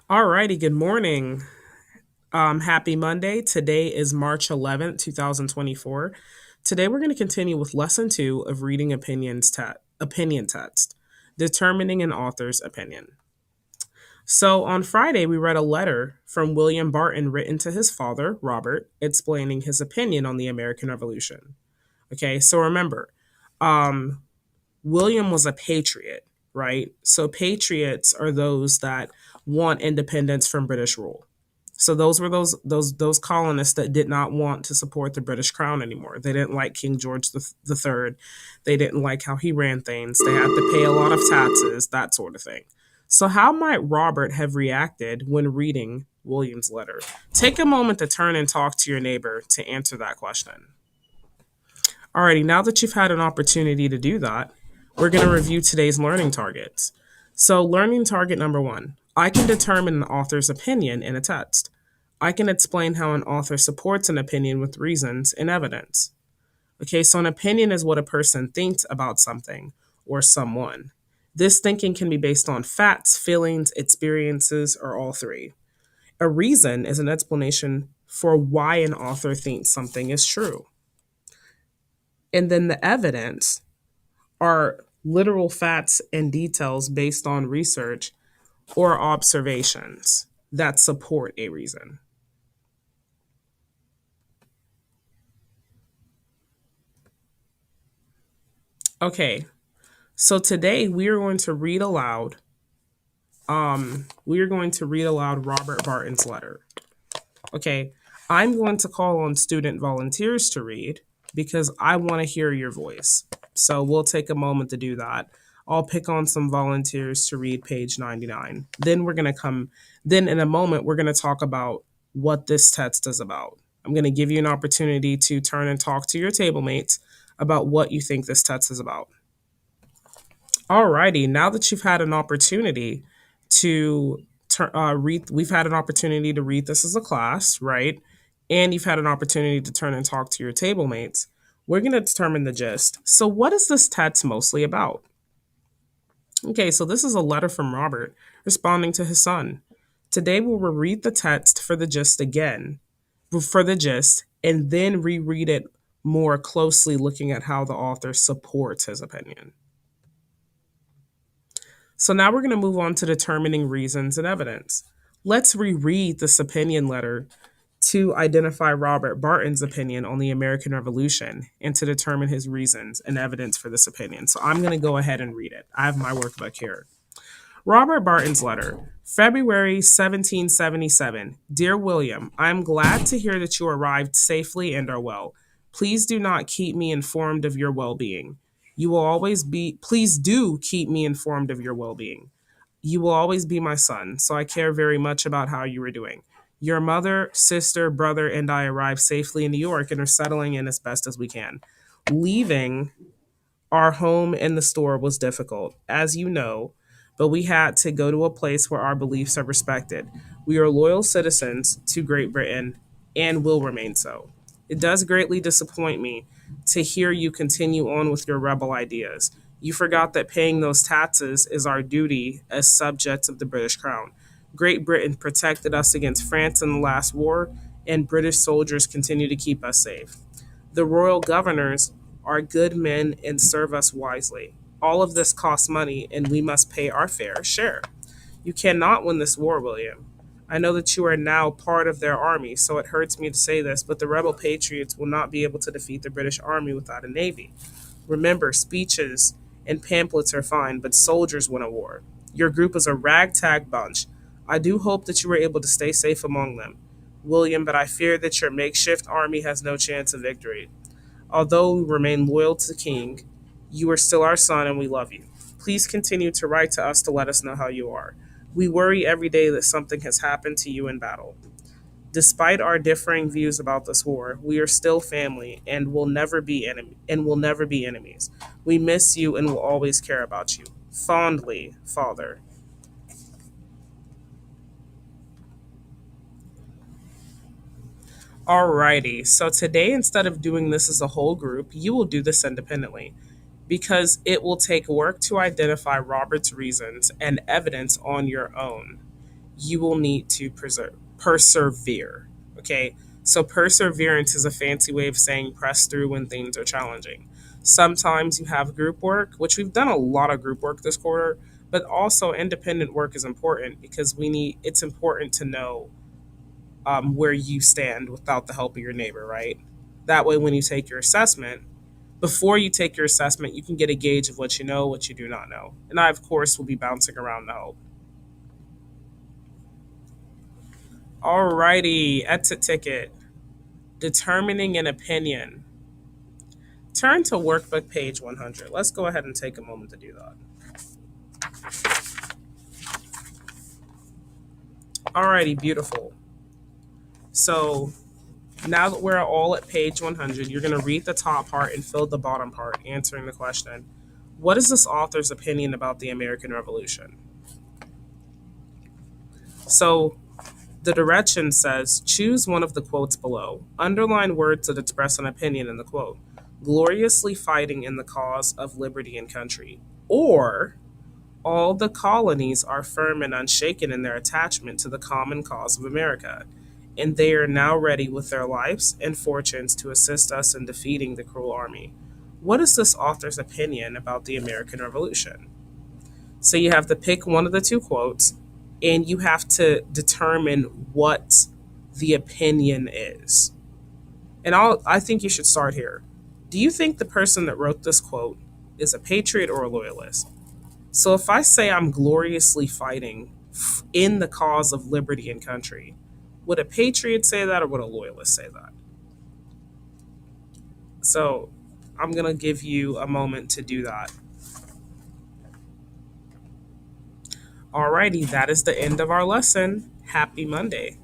Alrighty, good morning. Happy Monday. Today is March 11th, 2024. Today we're going to continue with lesson 2 of reading opinion text, determining an author's opinion. So on Friday, we read a letter from William Barton written to his father, Robert, explaining his opinion on the American Revolution. Okay, so remember, um, William was a patriot, right? So patriots are those that want independence from British rule. So those were those colonists that did not want to support the British crown anymore. They didn't like King George the Third. They didn't like how he ran things. They had to pay a lot of taxes, that sort of thing. So how might Robert have reacted when reading William's letter? Take a moment to turn and talk to your neighbor to answer that question. Alrighty, now that you've had an opportunity to do that, we're going to review today's learning targets. So, learning target number 1, I can determine an author's opinion in a text. I can explain how an author supports an opinion with reasons and evidence. Okay, so an opinion is what a person thinks about something or someone. This thinking can be based on facts, feelings, experiences, or all three. A reason is an explanation for why an author thinks something is true. And then the evidence are literal facts and details based on research or observations that support a reason. Okay, so today we are going to read aloud Robert Barton's letter. Okay, I'm going to call on student volunteers to read because I want to hear your voice. So we'll take a moment to do that. I'll pick on some volunteers to read page 99. Then in a moment, we're going to talk about what this text is about. I'm going to give you an opportunity to turn and talk to your table mates about what you think this text is about. Alrighty, now that you've had an opportunity to read, we've had an opportunity to read this as a class, right? And you've had an opportunity to turn and talk to your table mates. We're going to determine the gist. So, what is this text mostly about? Okay, so this is a letter from Robert responding to his son. Today we will read the text for the gist, and then reread it more closely, looking at how the author supports his opinion. So now we're going to move on to determining reasons and evidence. Let's reread this opinion letter to identify Robert Barton's opinion on the American Revolution and to determine his reasons and evidence for this opinion. So I'm going to go ahead and read it. I have my workbook here. Robert Barton's letter, February 1777. Dear William, I am glad to hear that you arrived safely and are well. Please do not keep me informed of your well being. Please do keep me informed of your well being. You will always be my son, so I care very much about how you are doing. Your mother, sister, brother, and I arrived safely in New York and are settling in as best as we can. Leaving our home and the store was difficult, as you know, but we had to go to a place where our beliefs are respected. We are loyal citizens to Great Britain and will remain so. It does greatly disappoint me to hear you continue on with your rebel ideas. You forgot that paying those taxes is our duty as subjects of the British Crown. Great Britain protected us against France in the last war, and British soldiers continue to keep us safe. The royal governors are good men and serve us wisely. All of this costs money, and we must pay our fair share. You cannot win this war, William. I know that you are now part of their army, so it hurts me to say this, but the rebel patriots will not be able to defeat the British army without a navy. Remember, speeches and pamphlets are fine, but soldiers win a war. Your group is a ragtag bunch. I do hope that you were able to stay safe among them, William, but I fear that your makeshift army has no chance of victory. Although we remain loyal to the King, you are still our son and we love you. Please continue to write to us to let us know how you are. We worry every day that something has happened to you in battle. Despite our differing views about this war, we are still family and will never be enemies. We miss you and will always care about you. Fondly, Father. Alrighty, so today instead of doing this as a whole group, you will do this independently because it will take work to identify Robert's reasons and evidence on your own. you will need to persevere. Okay, so perseverance is a fancy way of saying press through when things are challenging. Sometimes you have group work, which we've done a lot of group work this quarter, but also independent work is important because it's important to know where you stand without the help of your neighbor, right? That way, when you take your assessment, before you take your assessment, you can get a gauge of what you know, what you do not know. And I, of course, will be bouncing around to help. Alrighty, exit ticket. Determining an opinion. Turn to workbook page 100. Let's go ahead and take a moment to do that. Alrighty, beautiful. So now that we're all at page 100, you're going to read the top part and fill the bottom part, answering the question, what is this author's opinion about the American Revolution? So the direction says, choose one of the quotes below. Underline words that express an opinion in the quote. Gloriously fighting in the cause of liberty and country. Or, all the colonies are firm and unshaken in their attachment to the common cause of America, and they are now ready with their lives and fortunes to assist us in defeating the cruel army. What is this author's opinion about the American Revolution? So you have to pick one of the two quotes, and you have to determine what the opinion is. And I think you should start here. Do you think the person that wrote this quote is a patriot or a loyalist? So if I say I'm gloriously fighting in the cause of liberty and country, would a patriot say that or would a loyalist say that? So I'm going to give you a moment to do that. Alrighty, that is the end of our lesson. Happy Monday.